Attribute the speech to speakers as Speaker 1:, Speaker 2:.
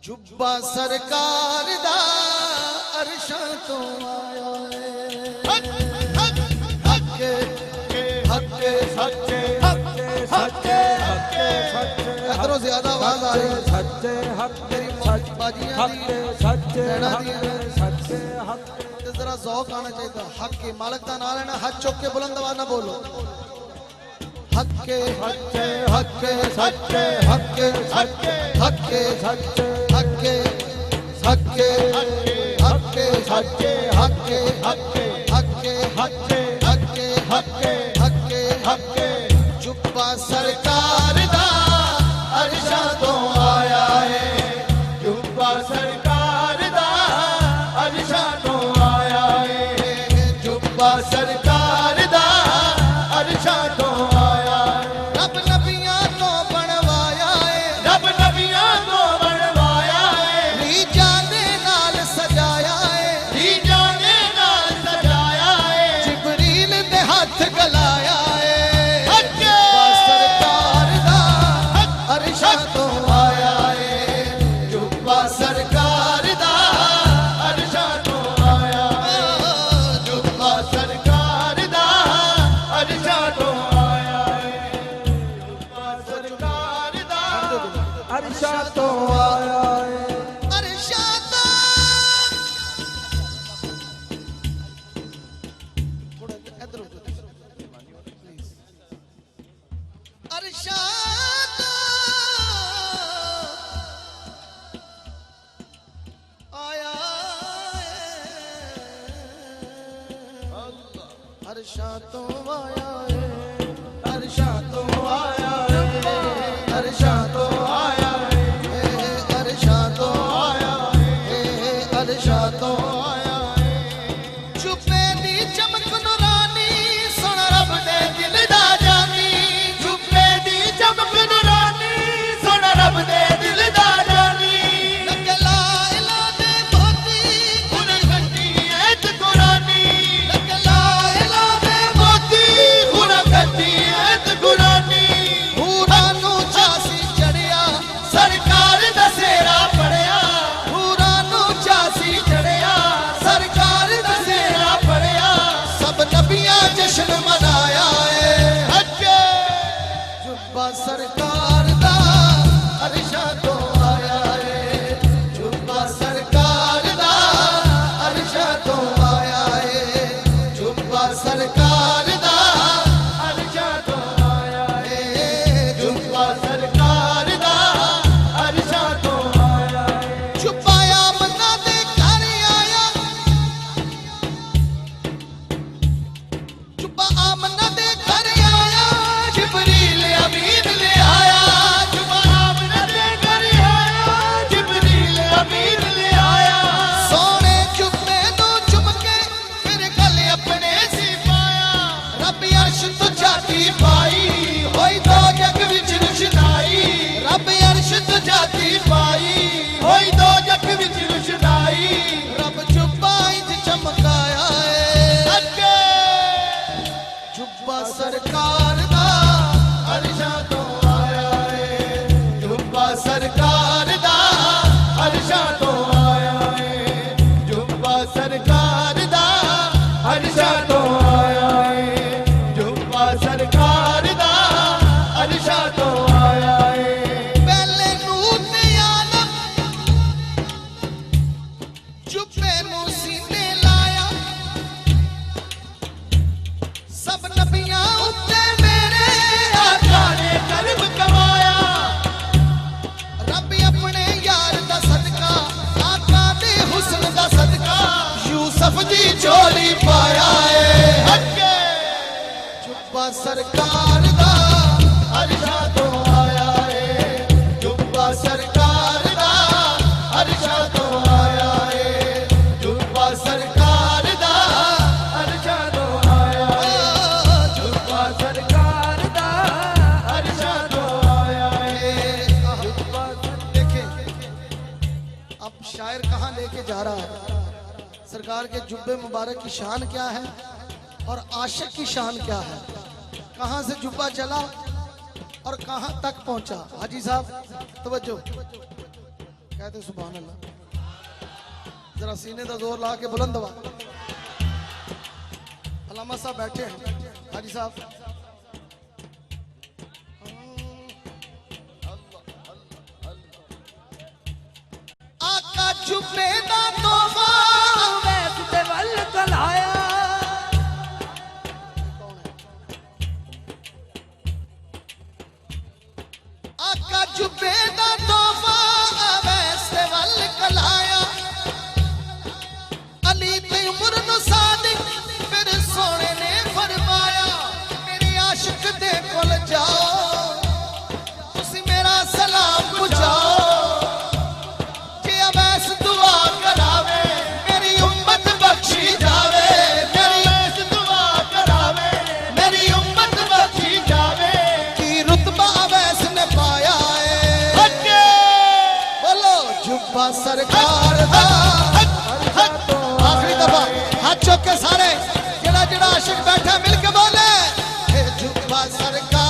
Speaker 1: जुब्बा सरकार दा अरशा तो आया हक्के हक्के हक्के हक्के इधरों ज्यादा आवाज आ रही है।
Speaker 2: सच्चे हक्के हक्के सच्चे सच्चे हक्के
Speaker 1: जरा ज़ौक़ आना चाहिए। हक के मालिक का नाम लेना, हाथ चौक के बुलंद आवाज ना बोलो। हक्के
Speaker 2: हक्के हक्के सच्चे
Speaker 1: हक्के
Speaker 2: हक्के
Speaker 1: हक्के
Speaker 2: सच्चे
Speaker 1: हक्के हक्के हक्के
Speaker 2: सच्चे
Speaker 1: हक्के
Speaker 2: हक्के
Speaker 1: हक्के
Speaker 2: हक्के
Speaker 1: हक्के
Speaker 2: हक्के
Speaker 1: हक्के
Speaker 2: हक्के
Speaker 1: जुब्बा सरकार दा अरशा तो आया है।
Speaker 2: जुब्बा सरकार दा अरशा तो आया है। जुब्बा सरकार दा अरशा तो आया है।
Speaker 1: रब नबियां तो बनवाया है,
Speaker 2: रब नबियां को बनवाया है।
Speaker 1: री जाने नाल सजाया है,
Speaker 2: री जाने नाल सजाया है।
Speaker 1: जिबरील दे हाथ गलाया है।
Speaker 2: हक्के
Speaker 1: सरकार दा अरशा तो आया है।
Speaker 2: जुब्बा सरकार दा अरशा तो आया है। जुब्बा सरकार दा अरशा तो आया है। जुब्बा सरकार दा अरशा तो आया है।
Speaker 1: अरशा तो थोड़ा इधर उधर प्लीज। अरशा तो आया है। अरशा तो आया है। अरशा तो आया है। अरशा तो आया है। अरशा तो आया है। अरशा तो आया है। चुपे दी चमक नूरानी सुन रब दे दिल दा जानी।
Speaker 2: चुप्पे दी चमक नूरानी सुन रब दे दिल दा जानी।
Speaker 1: लगला इला दे मोती
Speaker 2: गुण खट्टी ऐत कुरानी।
Speaker 1: लगला इला दे
Speaker 2: मोती गुण खट्टी ऐत कुरानी।
Speaker 1: पूरा नू चासी चढ़िया
Speaker 2: सरकार दा सेरा पड़िया।
Speaker 1: पूरा नू चासी
Speaker 2: चढ़िया सरकार दा सेरा पड़िया।
Speaker 1: सब नबियां जश्न मनाया है।
Speaker 2: हक्के
Speaker 1: जुब्बा सरकार दा अरशा तो आया है। जुब्बा सरकार दा अरशा तो आया है। जुब्बा सरकार दा
Speaker 2: अरशा तो आया है।
Speaker 1: जुब्बा
Speaker 2: जुब्बा सरकार दा अरशा तो आया है।
Speaker 1: छुपाया मन्ना दे घर आया। छुपा आमना दे घर आया। जिबरील अमीन ले आया।
Speaker 2: जुब्बा आमना दे घर आया। जिब्रील अमीन ले आया।
Speaker 1: सोने चुपे तो चुपके फिर गल अपने सी पाया। रब अर्श तो जाती पाई होई दो जग विच रुशनाई। रब अर्श तो जाती पाई
Speaker 2: होई दो जग विच रुशनाई।
Speaker 1: रब जुब्बा इंज चमकाया है।
Speaker 2: हक्के
Speaker 1: जुब्बा सरकार दा
Speaker 2: अरशा तो आया है। जुब्बा सरकार दा अरशा तो आया है। जुब्बा सरकार दा अरशा तो आया है। जुब्बा सरकार दा अरशा तो आया है।
Speaker 1: पहले नूर ने आदम जुब्बे नू सीने लाया। सब नबियां उत्ते मेरे
Speaker 2: आका ने कर्म कमाया।
Speaker 1: रब अपने यार दा सदका आका दे हुस्न दा सदका यूसुफ दी झोली पाया है।
Speaker 2: हक्के
Speaker 1: जुब्बा सरकार दा
Speaker 2: अरशा तो आया है। जुब्बा सरकार दा अरशा तो आया है। जुब्बा सरकार दा अरशा तो आया है। जुब्बा सरकार दा अरशा तो आया है। जुब्बा
Speaker 1: देखें अब शायर कहाँ लेके जा रहा है। सरकार के जुब्बे मुबारक की शान क्या है और आशिक की शान क्या है। कहाँ से जुब्बा चला और कहाँ तक पहुंचा। हाजी साहब तवज्जो। कहते सुभान अल्लाह। जरा सीने का जोर ला के बुलंद दबा। अलामा साहब बैठे हैं, हाजी साहब।
Speaker 2: आका जुबे दा तोहफा वैस दे वल कलाया। आका जुबे दा तोहफा वैस दे वल कलाया। अली ते उमर नु सादिक मेरे सोने ने फरमाया, मेरे आशिक दे कोल जाओ तुसी मेरा सलाम पुछाओ। जे अवैस दुआ करावे मेरी उम्मत बख्शी जावे। मेरी अवैस दुआ करावे मेरी उम्मत बख्शी जावे। की रुतबा अवैस ने पाया है, बोलो जुब्बा सरकार दा। आखिरी दफा हाथ चौक के सारे जड़ा जड़ा आशिक बैठा मिल के बोले जुब्बा सरकार